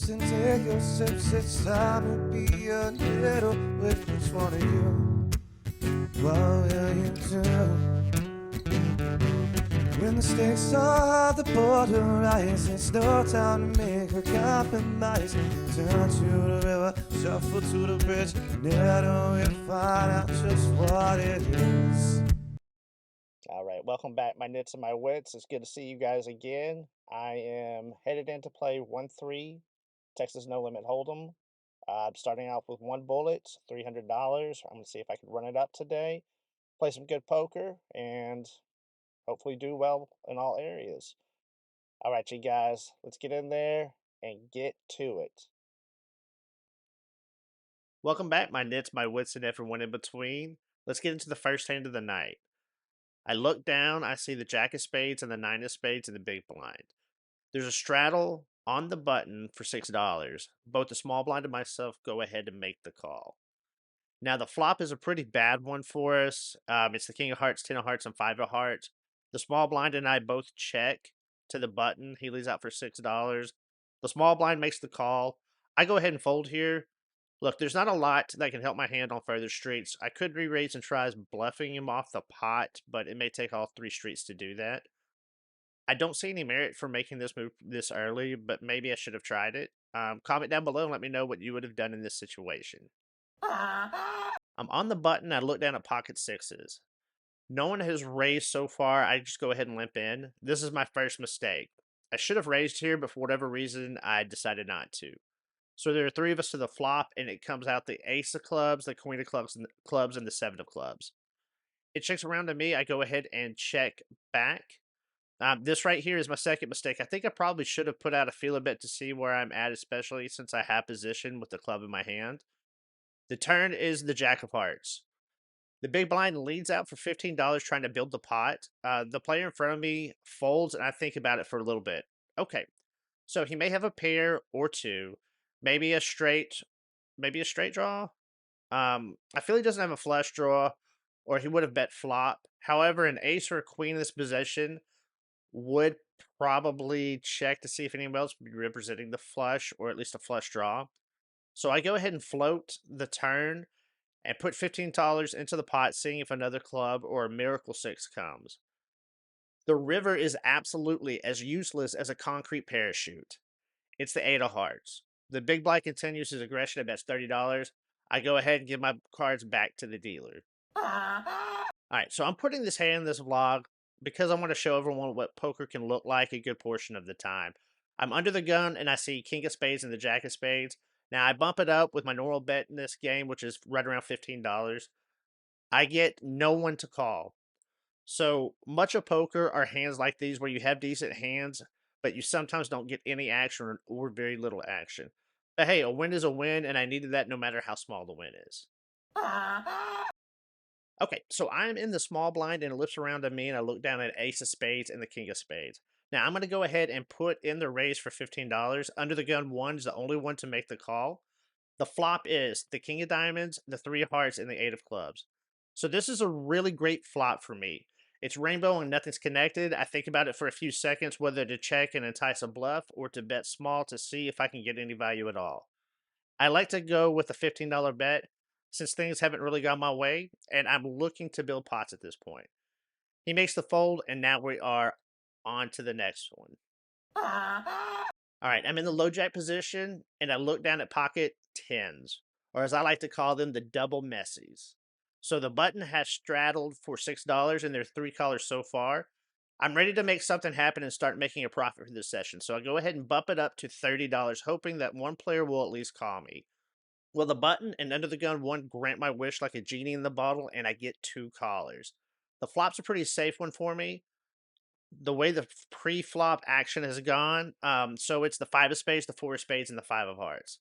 Listen, take your sips, it's time to be a little with each one of you. What will you do? When the stakes are the border rise, it's no time to make a compromise. Turn to the river, shuffle to the bridge, never we find out just what it is. All right, welcome back, my nits and my wits. It's good to see you guys again. I am headed in to play 1-3 Texas No Limit Hold'em. I'm starting off with one bullet, $300. I'm gonna see if I can run it up today, play some good poker, and hopefully do well in all areas. All right, you guys, let's get in there and get to it. Welcome back, my nits, my wits, and everyone in between. Let's get into the first hand of the night. I look down, I see the jack of spades and the nine of spades in the big blind. There's a straddle on the button for $6. Both the small blind and myself go ahead and make the call. Now, the flop is a pretty bad one for us. It's the king of hearts, 10 of hearts, and 5 of hearts. The small blind and I both check to the button. He leads out for $6. The small blind makes the call. I go ahead and fold here. Look, there's not a lot that can help my hand on further streets. I could re-raise and try bluffing him off the pot, but it may take all 3 streets to do that. I don't see any merit for making this move this early, but maybe I should have tried it. Comment down below and let me know what you would have done in this situation. I'm on the button. I look down at pocket sixes. No one has raised so far. I just go ahead and limp in. This is my first mistake. I should have raised here, but for whatever reason, I decided not to. So there are 3 of us to the flop, and it comes out the ace of clubs, the queen of clubs, and the 7 of clubs. It checks around to me. I go ahead and check back. This right here is my second mistake. I think I probably should have put out a feel a bit to see where I'm at, especially since I have position with the club in my hand. The turn is the jack of hearts. The big blind leads out for $15 trying to build the pot. The player in front of me folds, and I think about it for a little bit. Okay, so he may have a pair or two, maybe a straight, draw. I feel he doesn't have a flush draw, or he would have bet flop. However, an ace or a queen in this position would probably check to see if anyone else would be representing the flush or at least a flush draw. So I go ahead and float the turn and put $15 into the pot, seeing if another club or a miracle six comes. The river is absolutely as useless as a concrete parachute. It's the eight of hearts. The big blind continues his aggression and bets $30. I go ahead and give my cards back to the dealer. Alright, so I'm putting this hand in this vlog because I want to show everyone what poker can look like a good portion of the time. I'm under the gun and I see king of spades and the jack of spades. Now I bump it up with my normal bet in this game, which is right around $15. I get no one to call. So much of poker are hands like these where you have decent hands, but you sometimes don't get any action or very little action. But hey, a win is a win, and I needed that no matter how small the win is. Okay, so I'm in the small blind and it looks around to me and I look down at ace of spades and the king of spades. Now I'm going to go ahead and put in the raise for $15. Under the gun one is the only one to make the call. The flop is the king of diamonds, the 3 of hearts, and the 8 of clubs. So this is a really great flop for me. It's rainbow and nothing's connected. I think about it for a few seconds whether to check and entice a bluff or to bet small to see if I can get any value at all. I like to go with a $15 bet since things haven't really gone my way, and I'm looking to build pots at this point. He makes the fold, and now we are on to the next one. All right, I'm in the low jack position, and I look down at pocket tens, or as I like to call them, the double messies. So the button has straddled for $6, and there are 3 callers so far. I'm ready to make something happen and start making a profit for this session, so I go ahead and bump it up to $30, hoping that one player will at least call me. Well, the button and under the gun one grant my wish like a genie in the bottle, and I get 2 callers. The flop's a pretty safe one for me. The way the pre-flop action has gone, so it's the 5 of spades, the 4 of spades, and the 5 of hearts.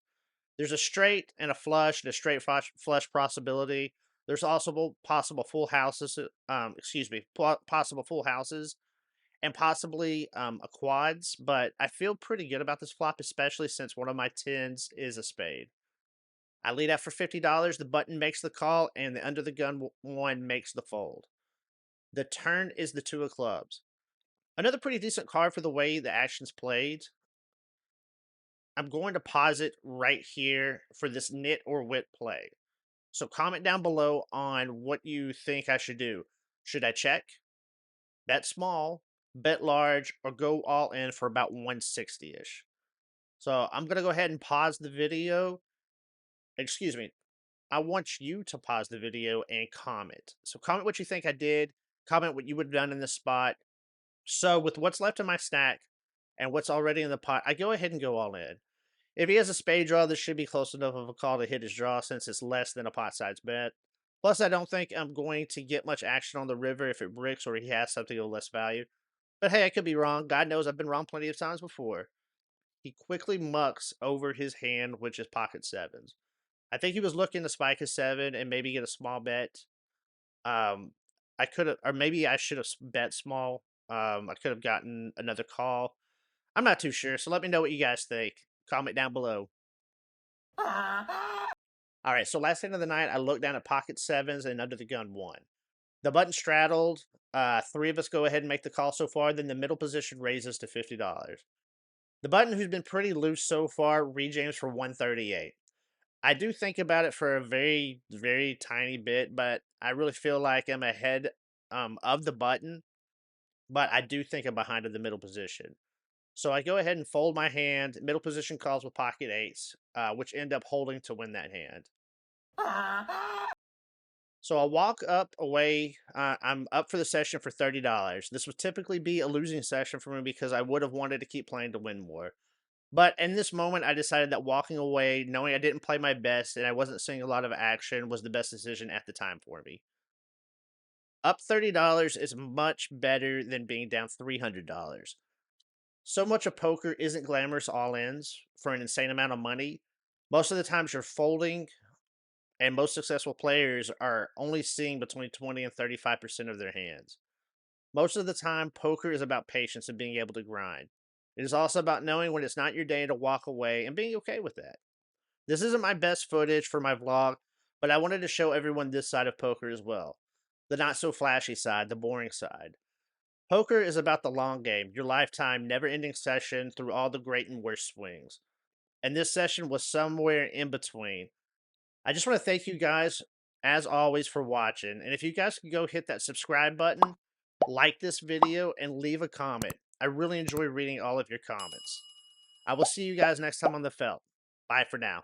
There's a straight and a flush, and a straight flush possibility. There's also possible full houses, possible full houses, and possibly a quads. But I feel pretty good about this flop, especially since one of my tens is a spade. I lead out for $50. The button makes the call, and the under the gun one makes the fold. The turn is the 2 of clubs. Another pretty decent card for the way the action's played. I'm going to pause it right here for this nit or wit play. So comment down below on what you think I should do. Should I check, bet small, bet large, or go all in for about 160-ish? So I'm going to go ahead and pause the video. Excuse me. I want you to pause the video and comment. So comment what you think I did. Comment what you would have done in this spot. So with what's left in my stack and what's already in the pot, I go ahead and go all in. If he has a spade draw, this should be close enough of a call to hit his draw since it's less than a pot size bet. Plus, I don't think I'm going to get much action on the river if it bricks or he has something of less value. But hey, I could be wrong. God knows I've been wrong plenty of times before. He quickly mucks over his hand, which is pocket sevens. I think he was looking to spike a seven and maybe get a small bet. Um, I could have, or maybe I should have bet small. I could have gotten another call. I'm not too sure. So let me know what you guys think. Comment down below. All right, so last hand of the night, I looked down at pocket sevens and under the gun one. The button straddled. Three of us go ahead and make the call so far. Then the middle position raises to $50. The button, who's been pretty loose so far, rejams for 138. I do think about it for a very, very tiny bit, but I really feel like I'm ahead of the button. But I do think I'm behind in the middle position. So I go ahead and fold my hand. Middle position calls with pocket eights, which end up holding to win that hand. So I'll walk up away. I'm up for the session for $30. This would typically be a losing session for me because I would have wanted to keep playing to win more. But in this moment, I decided that walking away, knowing I didn't play my best and I wasn't seeing a lot of action, was the best decision at the time for me. Up $30 is much better than being down $300. So much of poker isn't glamorous all ins for an insane amount of money. Most of the times you're folding, and most successful players are only seeing between 20 and 35% of their hands. Most of the time, poker is about patience and being able to grind. It is also about knowing when it's not your day to walk away and being okay with that. This isn't my best footage for my vlog, but I wanted to show everyone this side of poker as well. The not so flashy side, the boring side. Poker is about the long game, your lifetime, never ending session through all the great and worst swings. And this session was somewhere in between. I just want to thank you guys, as always, for watching. And if you guys could go hit that subscribe button, like this video, and leave a comment. I really enjoy reading all of your comments. I will see you guys next time on the Felt. Bye for now.